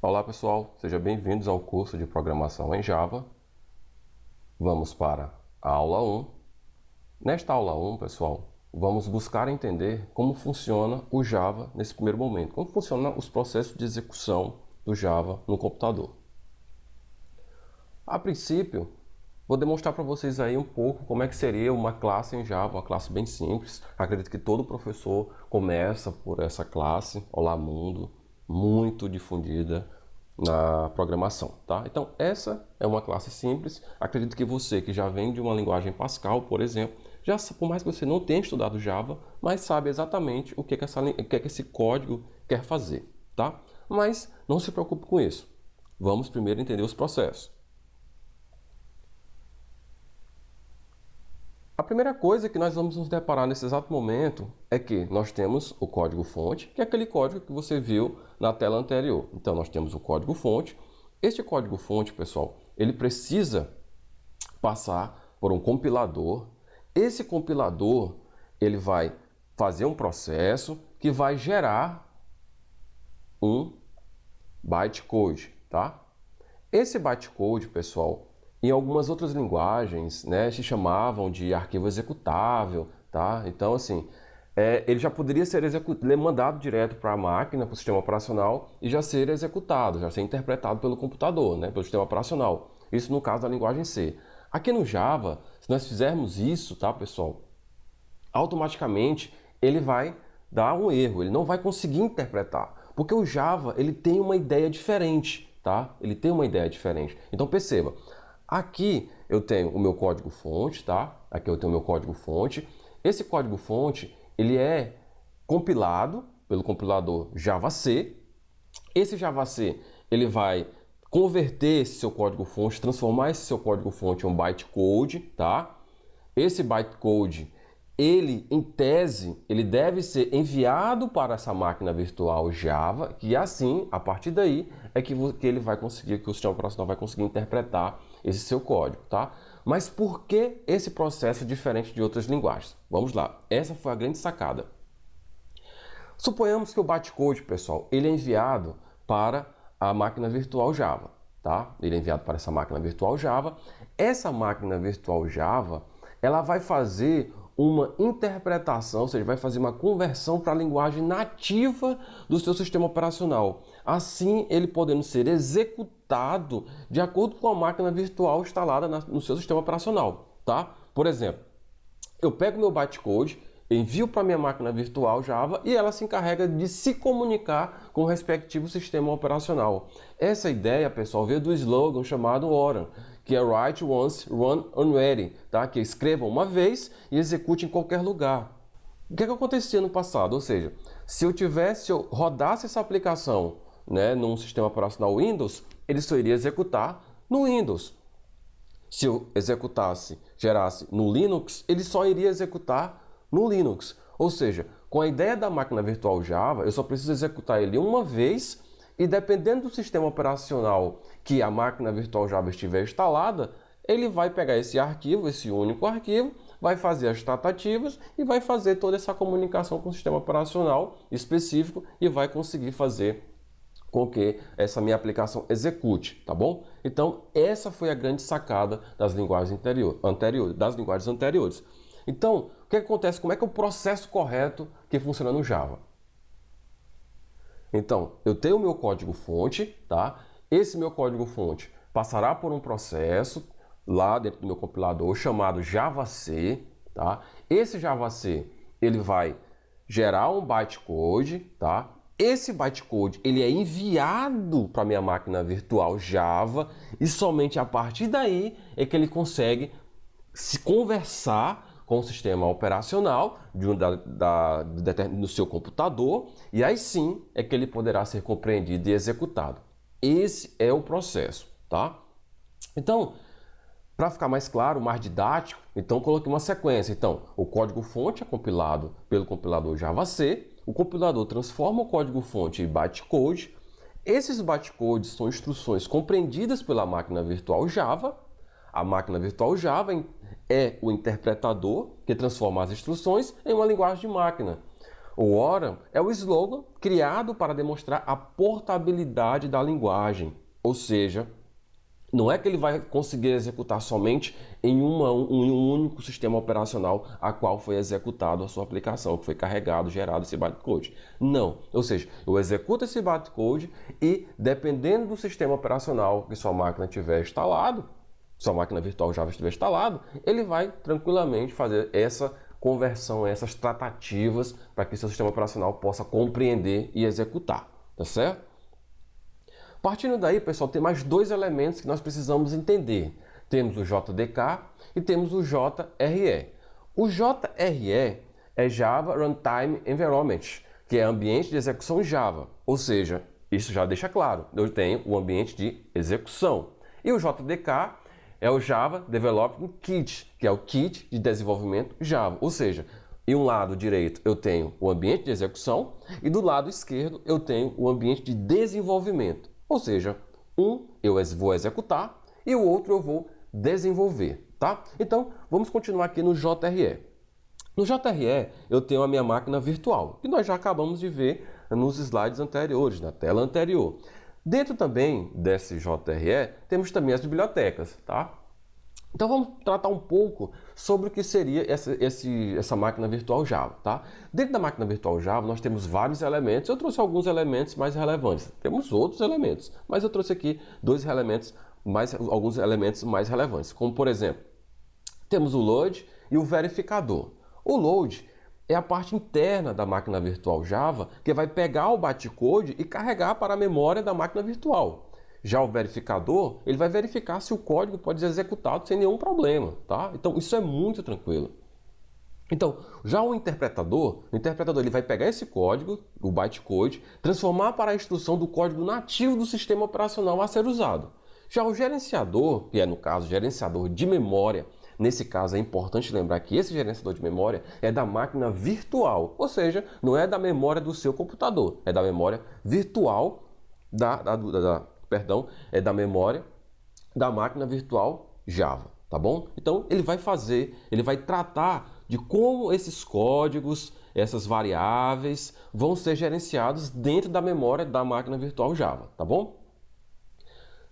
Olá pessoal, sejam bem-vindos ao curso de Programação em Java. Vamos para a aula 1. Nesta aula 1, pessoal, vamos buscar entender como funciona o Java nesse primeiro momento, como funcionam os processos de execução do Java no computador. A princípio, vou demonstrar para vocês aí um pouco como é que seria uma classe em Java, uma classe bem simples. Acredito que todo professor começa por essa classe, Olá Mundo, muito difundida na programação, tá? Então, essa é uma classe simples. Acredito que você que já vem de uma linguagem Pascal, por exemplo, já, por mais que você não tenha estudado Java, mas sabe exatamente o que esse código quer fazer, tá? Mas não se preocupe com isso. Vamos primeiro entender os processos. A primeira coisa que nós vamos nos deparar nesse exato momento é que nós temos o código-fonte, que é aquele código que você viu na tela anterior. Então, nós temos o código-fonte. Este código-fonte, pessoal, ele precisa passar por um compilador. Esse compilador, ele vai fazer um processo que vai gerar um bytecode, tá? Esse bytecode, pessoal, em algumas outras linguagens, né, se chamavam de arquivo executável, tá? Então, assim, ele já poderia ser mandado direto para a máquina, para o sistema operacional, e já ser executado, já ser interpretado pelo computador, né, pelo sistema operacional. Isso no caso da linguagem C. Aqui no Java, se nós fizermos isso, tá, pessoal, automaticamente ele vai dar um erro, ele não vai conseguir interpretar, porque o Java ele tem uma ideia diferente, tá? Ele tem uma ideia diferente. Então perceba, aqui eu tenho o meu código-fonte, tá? Aqui eu tenho o meu código-fonte. Esse código-fonte, ele é compilado pelo compilador JavaC. Esse JavaC, ele vai converter esse seu código-fonte, transformar esse seu código-fonte em um bytecode, tá? Esse bytecode, ele, em tese, ele deve ser enviado para essa máquina virtual Java, que assim, a partir daí, é que ele vai conseguir, que o sistema operacional vai conseguir interpretar esse seu código, tá? Mas por que esse processo diferente de outras linguagens? Vamos lá, essa foi a grande sacada. Suponhamos que o bytecode, pessoal, ele é enviado para a máquina virtual Java, tá? Ele é enviado para essa máquina virtual Java. Essa máquina virtual Java, ela vai fazer uma interpretação, ou seja, vai fazer uma conversão para a linguagem nativa do seu sistema operacional. Assim, ele podendo ser executado de acordo com a máquina virtual instalada no seu sistema operacional, tá? Por exemplo, eu pego meu bytecode, envio para minha máquina virtual Java e ela se encarrega de se comunicar com o respectivo sistema operacional. Essa ideia, pessoal, veio do slogan chamado ORAN, que é Write Once, Run Anywhere, tá? Que escreva uma vez e execute em qualquer lugar. O que acontecia no passado? Ou seja, se eu rodasse essa aplicação, né, num sistema operacional Windows, ele só iria executar no Windows. Se eu gerasse no Linux, ele só iria executar no Linux. Ou seja, com a ideia da máquina virtual Java, eu só preciso executar ele uma vez e dependendo do sistema operacional que a máquina virtual Java estiver instalada, ele vai pegar esse arquivo, esse único arquivo, vai fazer as tratativas e vai fazer toda essa comunicação com o sistema operacional específico e vai conseguir fazer com que essa minha aplicação execute, tá bom? Então, essa foi a grande sacada das linguagens anteriores. Então, o que acontece? Como é que é o processo correto que funciona no Java? Então, eu tenho o meu código-fonte, tá? Esse meu código-fonte passará por um processo lá dentro do meu compilador chamado JavaC, tá? Esse JavaC, ele vai gerar um bytecode, tá? Esse bytecode, ele é enviado para a minha máquina virtual Java e somente a partir daí é que ele consegue se conversar com o sistema operacional do seu computador e aí sim é que ele poderá ser compreendido e executado. Esse é o processo, tá? Então, para ficar mais claro, mais didático, então coloquei uma sequência. Então, o código-fonte é compilado pelo compilador JavaC, o compilador transforma o código-fonte em bytecode. Esses bytecodes são instruções compreendidas pela máquina virtual Java. A máquina virtual Java é o interpretador que transforma as instruções em uma linguagem de máquina. O ORAM é o slogan criado para demonstrar a portabilidade da linguagem, ou seja, não é que ele vai conseguir executar somente em um único sistema operacional a qual foi executado a sua aplicação, que foi carregado, gerado esse bytecode. Não, ou seja, eu executo esse bytecode e, dependendo do sistema operacional que sua máquina tiver instalado, sua máquina virtual Java estiver instalado, ele vai tranquilamente fazer essa conversão, essas tratativas para que seu sistema operacional possa compreender e executar, tá certo? Partindo daí, pessoal, tem mais dois elementos que nós precisamos entender. Temos o JDK e temos o JRE. O JRE é Java Runtime Environment, que é ambiente de execução Java. Ou seja, isso já deixa claro, eu tenho o ambiente de execução. E o JDK é o Java Development Kit, que é o kit de desenvolvimento Java. Ou seja, em um lado direito eu tenho o ambiente de execução e do lado esquerdo eu tenho o ambiente de desenvolvimento. Ou seja, um eu vou executar e o outro eu vou desenvolver, tá? Então, vamos continuar aqui no JRE. No JRE, eu tenho a minha máquina virtual, que nós já acabamos de ver nos slides anteriores, na tela anterior. Dentro também desse JRE, temos também as bibliotecas, tá? Então vamos tratar um pouco sobre o que seria essa máquina virtual Java, tá? Dentro da máquina virtual Java nós temos vários elementos, eu trouxe alguns elementos mais relevantes, temos outros elementos, mas eu trouxe aqui alguns elementos mais relevantes, como por exemplo, temos o load e o verificador. O load é a parte interna da máquina virtual Java que vai pegar o bytecode e carregar para a memória da máquina virtual. Já o verificador, ele vai verificar se o código pode ser executado sem nenhum problema, tá? Então, isso é muito tranquilo. Então, já o interpretador ele vai pegar esse código, o bytecode, transformar para a instrução do código nativo do sistema operacional a ser usado. Já o gerenciador, que é no caso gerenciador de memória, nesse caso é importante lembrar que esse gerenciador de memória é da máquina virtual, ou seja, não é da memória do seu computador, é da memória virtual é da memória da máquina virtual Java, tá bom? Então ele vai tratar de como esses códigos, essas variáveis vão ser gerenciados dentro da memória da máquina virtual Java, tá bom?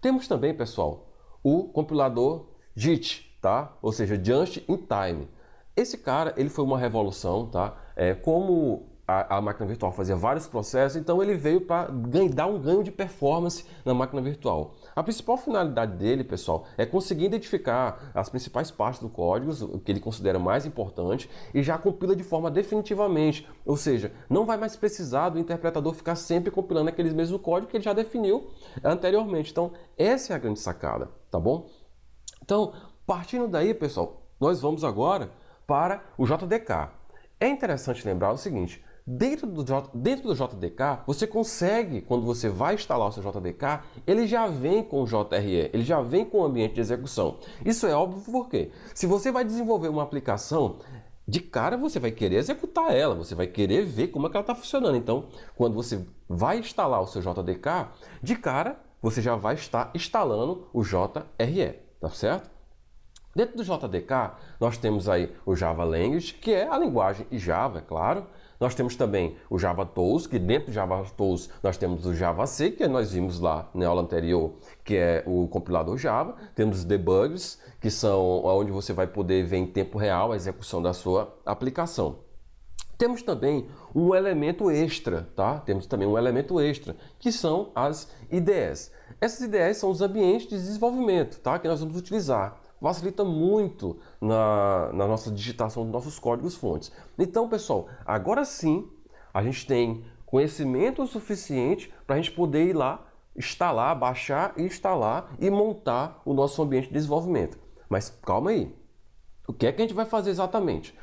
Temos também, pessoal, o compilador JIT, tá? Ou seja, Just in Time. Esse cara, ele foi uma revolução, tá? Como a máquina virtual fazia vários processos, então ele veio para dar um ganho de performance na máquina virtual. A principal finalidade dele, pessoal, é conseguir identificar as principais partes do código, o que ele considera mais importante, e já compila de forma definitivamente. Ou seja, não vai mais precisar do interpretador ficar sempre compilando aquele mesmo código que ele já definiu anteriormente. Então, essa é a grande sacada, tá bom? Então, partindo daí, pessoal, nós vamos agora para o JDK. É interessante lembrar o seguinte: dentro do JDK, você consegue, quando você vai instalar o seu JDK, ele já vem com o JRE, ele já vem com o ambiente de execução. Isso é óbvio porque, se você vai desenvolver uma aplicação, de cara você vai querer executar ela, você vai querer ver como é que ela está funcionando. Então, quando você vai instalar o seu JDK, de cara você já vai estar instalando o JRE, tá certo? Dentro do JDK, nós temos aí o Java Language, que é a linguagem Java, é claro. Nós temos também o JavaTools, que dentro do JavaTools nós temos o JavaC, que nós vimos lá na aula anterior, que é o compilador Java. Temos os debuggers, que são onde você vai poder ver em tempo real a execução da sua aplicação. Temos também um elemento extra, tá? Temos também um elemento extra, que são as IDEs. Essas IDEs são os ambientes de desenvolvimento, tá? Que nós vamos utilizar. Facilita muito na nossa digitação dos nossos códigos-fontes. Então, pessoal, agora sim a gente tem conhecimento suficiente para a gente poder ir lá, instalar, baixar e instalar e montar o nosso ambiente de desenvolvimento. Mas calma aí, o que é que a gente vai fazer exatamente?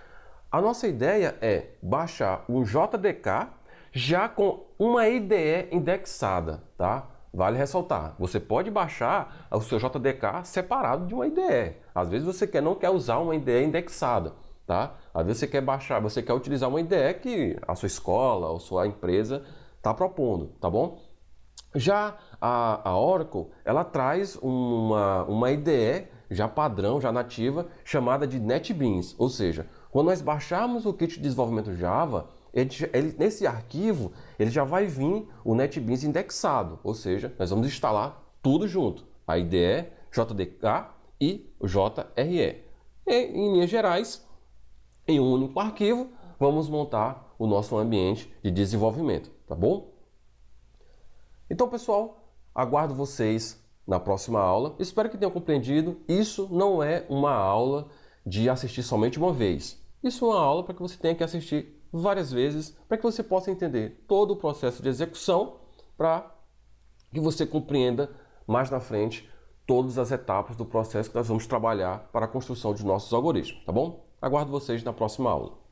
A nossa ideia é baixar um JDK já com uma IDE indexada, tá? Vale ressaltar, você pode baixar o seu JDK separado de uma IDE. Às vezes você não quer usar uma IDE indexada, tá? Às vezes você quer utilizar uma IDE que a sua escola ou sua empresa está propondo, tá bom? Já a Oracle, ela traz uma IDE já padrão, já nativa, chamada de NetBeans. Ou seja, quando nós baixarmos o kit de desenvolvimento Java, nesse arquivo, ele já vai vir o NetBeans indexado, ou seja, nós vamos instalar tudo junto, a IDE, JDK e o JRE. E, em linhas gerais, em um único arquivo, vamos montar o nosso ambiente de desenvolvimento, tá bom? Então, pessoal, aguardo vocês na próxima aula. Espero que tenham compreendido. Isso não é uma aula de assistir somente uma vez. Isso é uma aula para que você tenha que assistir várias vezes, para que você possa entender todo o processo de execução, para que você compreenda mais na frente todas as etapas do processo que nós vamos trabalhar para a construção de nossos algoritmos, tá bom? Aguardo vocês na próxima aula.